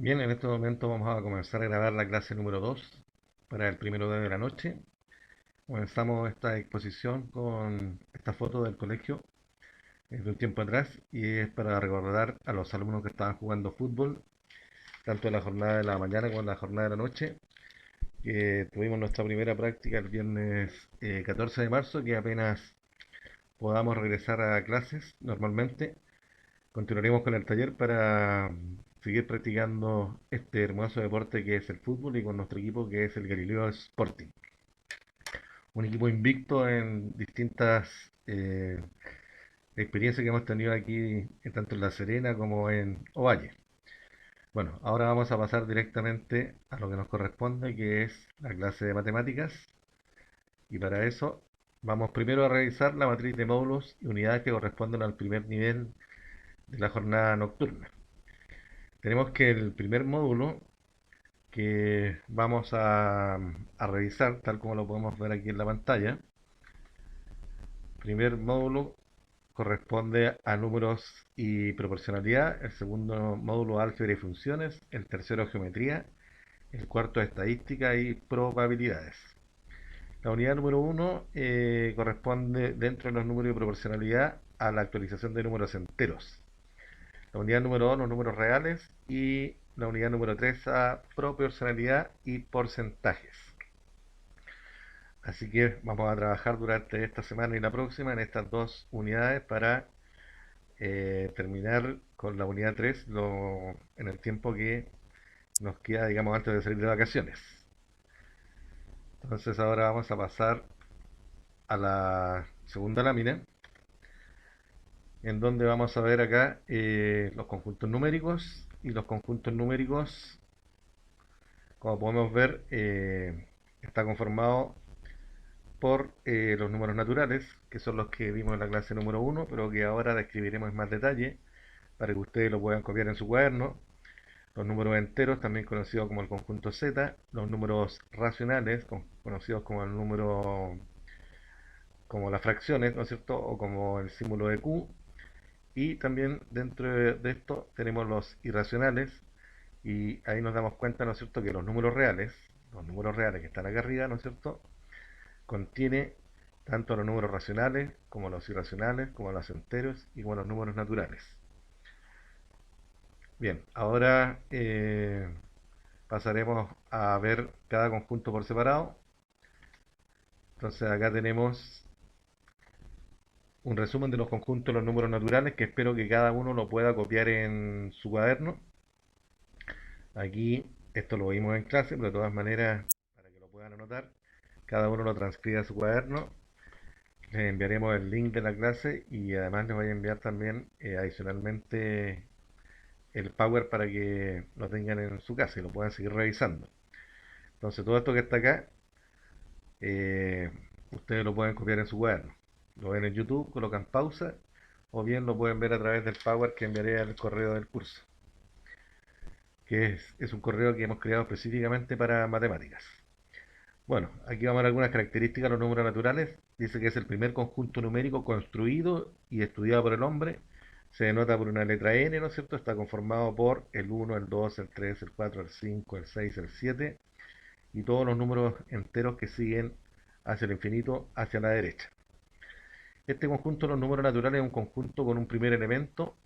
Bien, en este momento vamos a comenzar a grabar la clase número 2 para el primero día de la noche. Comenzamos esta exposición con esta foto del colegio de un tiempo atrás y es para recordar a los alumnos que estaban jugando fútbol, tanto en la jornada de la mañana como en la jornada de la noche, que tuvimos nuestra primera práctica el viernes 14 de marzo, que apenas podamos regresar a clases normalmente. Continuaremos con el taller para seguir practicando este hermoso deporte que es el fútbol y con nuestro equipo que es el Galileo Sporting. Un equipo invicto en distintas experiencias que hemos tenido aquí, tanto en La Serena como en Ovalle. Bueno, ahora vamos a pasar directamente a lo que nos corresponde, que es la clase de matemáticas. Y para eso vamos primero a revisar la matriz de módulos y unidades que corresponden al primer nivel de la jornada nocturna. Tenemos que el primer módulo que vamos a revisar, tal como lo podemos ver aquí en la pantalla. Primer módulo corresponde a números y proporcionalidad, el segundo módulo álgebra y funciones, el tercero geometría, el cuarto estadística y probabilidades. La unidad número uno corresponde dentro de los números y proporcionalidad a la actualización de números enteros. La unidad número 2 los números reales y la unidad número 3 a proporcionalidad y porcentajes. Así que vamos a trabajar durante esta semana y la próxima en estas dos unidades para terminar con la unidad 3 en el tiempo que nos queda, digamos, antes de salir de vacaciones. Entonces ahora vamos a pasar a la segunda lámina, en donde vamos a ver acá los conjuntos numéricos. Y los conjuntos numéricos, como podemos ver, está conformado por los números naturales, que son los que vimos en la clase número uno, pero que ahora describiremos en más detalle para que ustedes lo puedan copiar en su cuaderno. Los números enteros, también conocidos como el conjunto Z, los números racionales, conocidos como el número, como las fracciones, ¿no es cierto? O como el símbolo de Q. Y también dentro de esto tenemos los irracionales, y ahí nos damos cuenta, ¿no es cierto?, que los números reales que están acá arriba, ¿no es cierto?, contiene tanto los números racionales como los irracionales, como los enteros y como los números naturales. Bien, ahora pasaremos a ver cada conjunto por separado. Entonces acá tenemos un resumen de los conjuntos de los números naturales que espero que cada uno lo pueda copiar en su cuaderno. Aquí esto lo vimos en clase, pero de todas maneras, para que lo puedan anotar, cada uno lo transcribe a su cuaderno. Les enviaremos el link de la clase y además les voy a enviar también adicionalmente el Power para que lo tengan en su casa y lo puedan seguir revisando. Entonces todo esto que está acá, eh, ustedes lo pueden copiar en su cuaderno. Lo ven en YouTube, colocan pausa o bien lo pueden ver a través del Power que enviaré al correo del curso, que es un correo que hemos creado específicamente para matemáticas. Bueno, aquí vamos a ver algunas características de los números naturales. Dice que es el primer conjunto numérico construido y estudiado por el hombre. Se denota por una letra N, ¿no es cierto? Está conformado por el 1, el 2, el 3, el 4, el 5, el 6, el 7 y todos los números enteros que siguen hacia el infinito, hacia la derecha. Este conjunto de los números naturales es un conjunto con un primer elemento,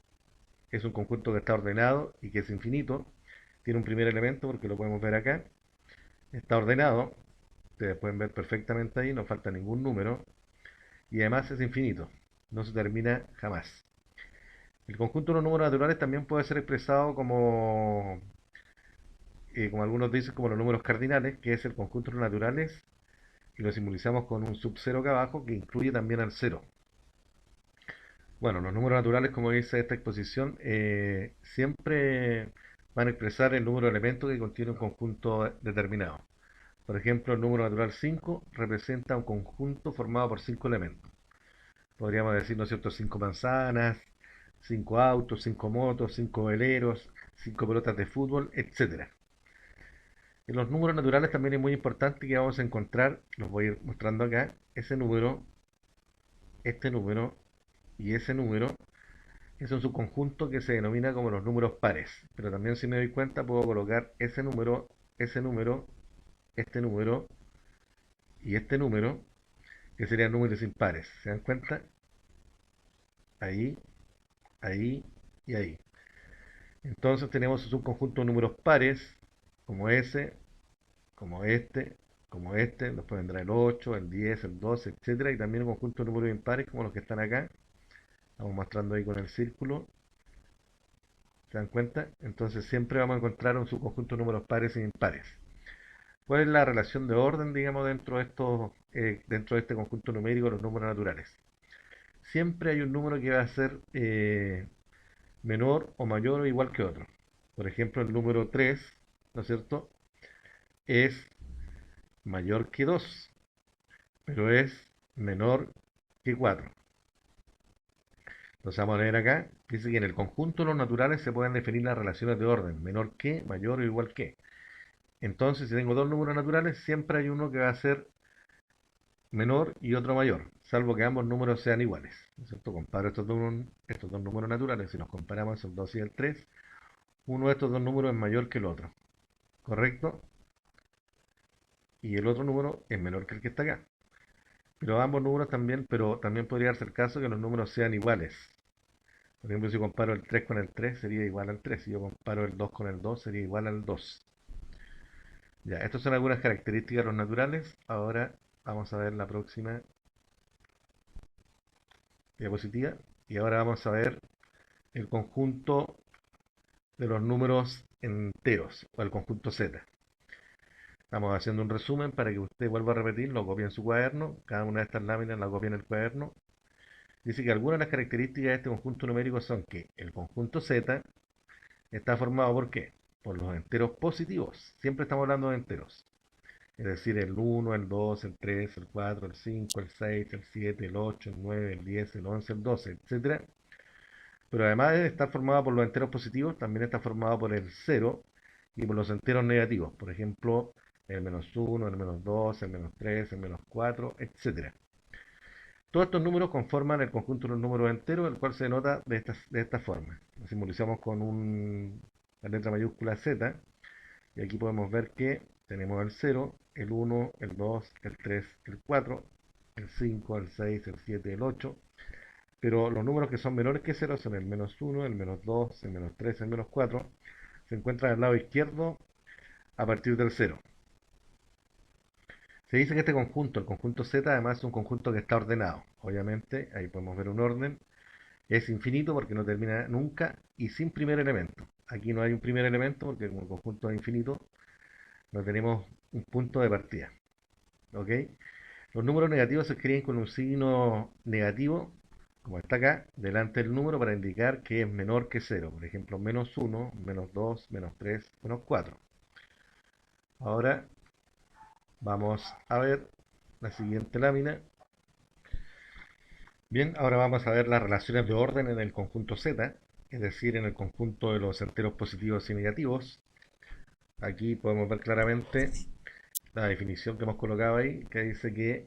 es un conjunto que está ordenado y que es infinito. Tiene un primer elemento porque lo podemos ver acá. Está ordenado, ustedes pueden ver perfectamente ahí, no falta ningún número. Y además es infinito, no se termina jamás. El conjunto de los números naturales también puede ser expresado como algunos dicen, como los números cardinales, que es el conjunto de los naturales, y lo simbolizamos con un sub cero acá abajo, que incluye también al cero. Bueno, los números naturales, como dice esta exposición, siempre van a expresar el número de elementos que contiene un conjunto determinado. Por ejemplo, el número natural 5 representa un conjunto formado por 5 elementos. Podríamos decir, ¿no es cierto?, 5 manzanas, 5 autos, 5 motos, 5 veleros, 5 pelotas de fútbol, etcétera. En los números naturales también es muy importante que vamos a encontrar, los voy a ir mostrando acá, ese número, este número y ese número es un subconjunto que se denomina como los números pares. Pero también si me doy cuenta puedo colocar ese número, este número y este número, que serían números impares. ¿Se dan cuenta? Ahí, ahí y ahí. Entonces tenemos un subconjunto de números pares, como ese, como este, después vendrá el 8, el 10, el 12, etcétera, y también un conjunto de números impares como los que están acá. Estamos mostrando ahí con el círculo. ¿Se dan cuenta? Entonces siempre vamos a encontrar un subconjunto de números pares e impares. ¿Cuál es la relación de orden, digamos, dentro de este conjunto numérico de los números naturales? Siempre hay un número que va a ser menor o mayor o igual que otro. Por ejemplo, el número 3, ¿no es cierto? Es mayor que 2, pero es menor que 4. Entonces vamos a leer acá, dice que en el conjunto de los naturales se pueden definir las relaciones de orden, menor que, mayor o igual que. Entonces, si tengo dos números naturales, siempre hay uno que va a ser menor y otro mayor, salvo que ambos números sean iguales. ¿No es cierto? Comparo estos dos números naturales, si los comparamos el 2 y el 3, uno de estos dos números es mayor que el otro, ¿correcto? Y el otro número es menor que el que está acá. Pero ambos números también, pero también podría darse el caso que los números sean iguales. Por ejemplo, si comparo el 3 con el 3 sería igual al 3. Si yo comparo el 2 con el 2 sería igual al 2. Ya, estas son algunas características de los naturales. Ahora vamos a ver la próxima diapositiva. Y ahora vamos a ver el conjunto de los números enteros, o el conjunto Z. Estamos haciendo un resumen para que usted vuelva a repetir, lo copie en su cuaderno. Cada una de estas láminas la copia en el cuaderno. Dice que algunas de las características de este conjunto numérico son que el conjunto Z está formado ¿por qué? Por los enteros positivos. Siempre estamos hablando de enteros. Es decir, el 1, el 2, el 3, el 4, el 5, el 6, el 7, el 8, el 9, el 10, el 11, el 12, etcétera. Pero además de estar formado por los enteros positivos, también está formado por el 0 y por los enteros negativos. Por ejemplo, el menos 1, el menos 2, el menos 3, el menos 4, etcétera. Todos estos números conforman el conjunto de los números enteros, el cual se denota de esta forma. Lo simbolizamos con la letra mayúscula Z, y aquí podemos ver que tenemos el 0, el 1, el 2, el 3, el 4, el 5, el 6, el 7, el 8, pero los números que son menores que 0 son el menos 1, el menos 2, el menos 3, el menos 4, se encuentran al lado izquierdo a partir del 0. Se dice que este conjunto, el conjunto Z, además es un conjunto que está ordenado. Obviamente, ahí podemos ver un orden. Es infinito porque no termina nunca y sin primer elemento. Aquí no hay un primer elemento porque como el conjunto es infinito, no tenemos un punto de partida. ¿Ok? Los números negativos se escriben con un signo negativo, como está acá, delante del número para indicar que es menor que 0. Por ejemplo, menos 1, menos 2, menos 3, menos 4. Ahora vamos a ver la siguiente lámina. Bien, ahora vamos a ver las relaciones de orden en el conjunto Z, es decir, en el conjunto de los enteros positivos y negativos. Aquí podemos ver claramente la definición que hemos colocado ahí, que dice que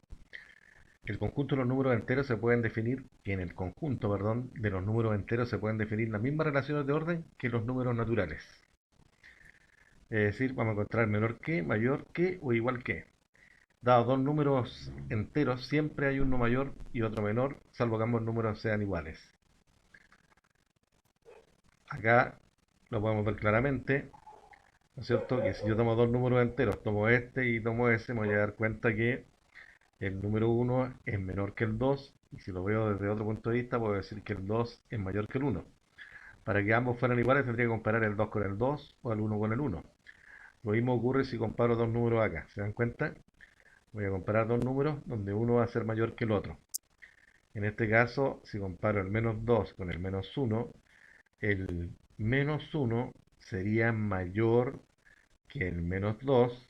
el conjunto de los números enteros se pueden definir, que en el conjunto, perdón, de los números enteros se pueden definir las mismas relaciones de orden que los números naturales. Es decir, vamos a encontrar menor que, mayor que o igual que. Dados dos números enteros, siempre hay uno mayor y otro menor, salvo que ambos números sean iguales. Acá lo podemos ver claramente, ¿no es cierto? Que si yo tomo dos números enteros, tomo este y tomo ese, me voy a dar cuenta que el número 1 es menor que el 2, y si lo veo desde otro punto de vista, puedo decir que el 2 es mayor que el 1. Para que ambos fueran iguales, tendría que comparar el 2 con el 2 o el 1 con el 1. Lo mismo ocurre si comparo dos números acá. ¿Se dan cuenta? Voy a comparar dos números donde uno va a ser mayor que el otro. En este caso, si comparo el menos 2 con el menos 1, el menos 1 sería mayor que el menos 2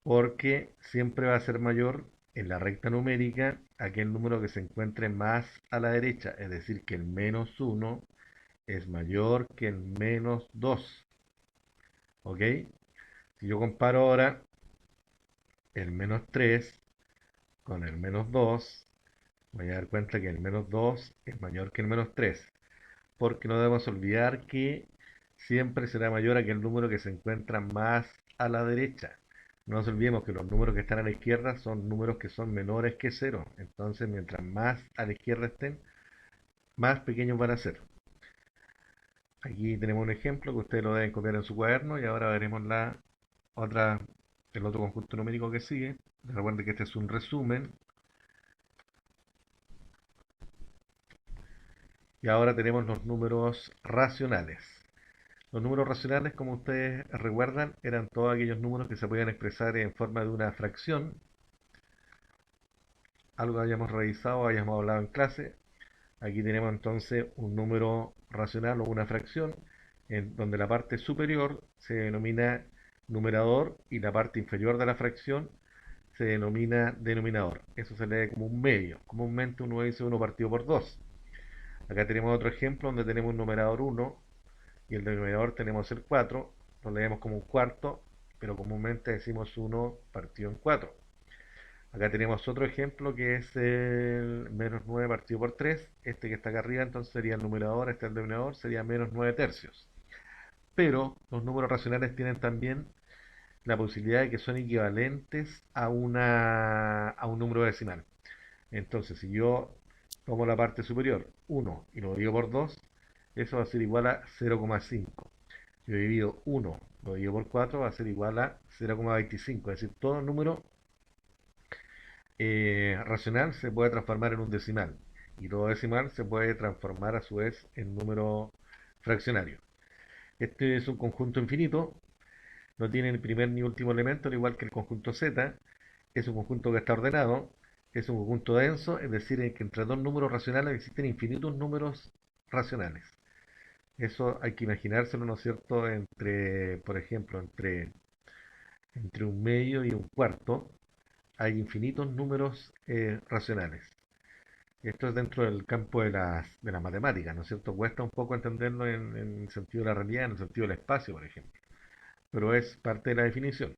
porque siempre va a ser mayor en la recta numérica aquel número que se encuentre más a la derecha, es decir, que el menos 1 es mayor que el menos 2. ¿Ok? Si yo comparo ahora el menos 3 con el menos 2, voy a dar cuenta que el menos 2 es mayor que el menos 3. porque no debemos olvidar que siempre será mayor a que el número que se encuentra más a la derecha. No nos olvidemos que los números que están a la izquierda son números que son menores que cero. Entonces, mientras más a la izquierda estén, más pequeños van a ser. Aquí tenemos un ejemplo que ustedes lo deben copiar en su cuaderno y ahora veremos otra, el otro conjunto numérico que sigue. Recuerden que este es un resumen. Y ahora tenemos los números racionales. Los números racionales, como ustedes recuerdan, eran todos aquellos números que se podían expresar en forma de una fracción, algo que hayamos revisado, hayamos hablado en clase. Aquí tenemos entonces un número racional o una fracción, en donde la parte superior se denomina numerador y la parte inferior de la fracción se denomina denominador. Eso se lee como un medio. Comúnmente uno dice 1 partido por 2. Acá tenemos otro ejemplo donde tenemos un numerador 1 y el denominador tenemos el 4, lo leemos como un cuarto, pero comúnmente decimos 1 partido en 4. Acá tenemos otro ejemplo que es el menos 9 partido por 3. Este que está acá arriba entonces sería el numerador, este el denominador, sería menos 9 tercios. Pero los números racionales tienen también la posibilidad de que son equivalentes a un número decimal. Entonces, si yo tomo la parte superior, 1, y lo divido por 2, eso va a ser igual a 0,5. Yo divido 1, lo divido por 4, va a ser igual a 0,25. Es decir, todo número racional se puede transformar en un decimal. Y todo decimal se puede transformar a su vez en número fraccionario. Este es un conjunto infinito, no tiene ni primer ni último elemento, al igual que el conjunto Z. Es un conjunto que está ordenado, es un conjunto denso, es decir, que entre dos números racionales existen infinitos números racionales. Eso hay que imaginárselo, ¿no es cierto?, por ejemplo, entre un medio y un cuarto, hay infinitos números racionales. Esto es dentro del campo de las matemáticas, ¿no es cierto? Cuesta un poco entenderlo en el sentido de la realidad, en el sentido del espacio, por ejemplo, pero es parte de la definición.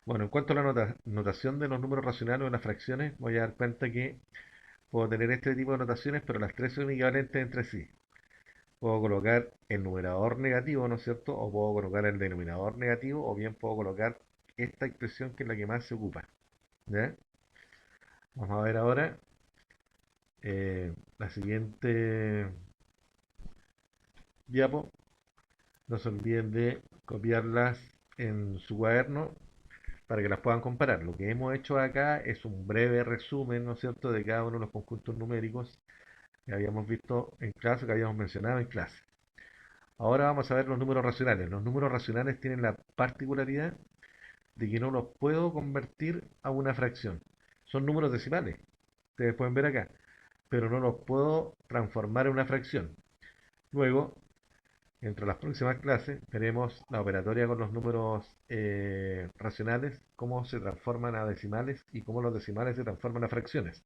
Bueno, en cuanto a la notación de los números racionales o de las fracciones, voy a dar cuenta que puedo tener este tipo de notaciones, pero las tres son equivalentes entre sí. Puedo colocar el numerador negativo, ¿no es cierto? O puedo colocar el denominador negativo, o bien puedo colocar esta expresión que es la que más se ocupa. ¿Ya? Vamos a ver ahora la siguiente diapo. No se olviden de copiarlas en su cuaderno para que las puedan comparar. Lo que hemos hecho acá es un breve resumen, ¿no es cierto?, de cada uno de los conjuntos numéricos que habíamos visto en clase, que habíamos mencionado en clase. Ahora vamos a ver los números racionales. Los números racionales tienen la particularidad de que no los puedo convertir a una fracción. Son números decimales, ustedes pueden ver acá, pero no los puedo transformar en una fracción. Luego, entre las próximas clases, veremos la operatoria con los números racionales, cómo se transforman a decimales y cómo los decimales se transforman a fracciones.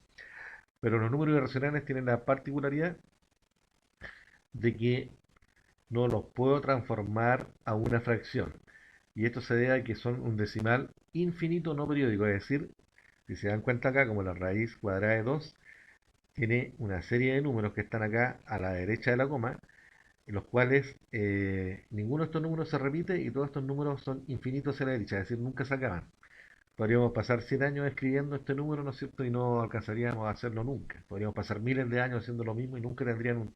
Pero los números irracionales tienen la particularidad de que no los puedo transformar a una fracción. Y esto se debe a que son un decimal infinito no periódico, es decir, si se dan cuenta acá, como la raíz cuadrada de 2 tiene una serie de números que están acá a la derecha de la coma, en los cuales ninguno de estos números se repite y todos estos números son infinitos a la derecha, es decir, nunca se acaban. Podríamos pasar 100 años escribiendo este número, ¿no es cierto? Y no alcanzaríamos a hacerlo nunca. Podríamos pasar miles de años haciendo lo mismo y nunca tendrían un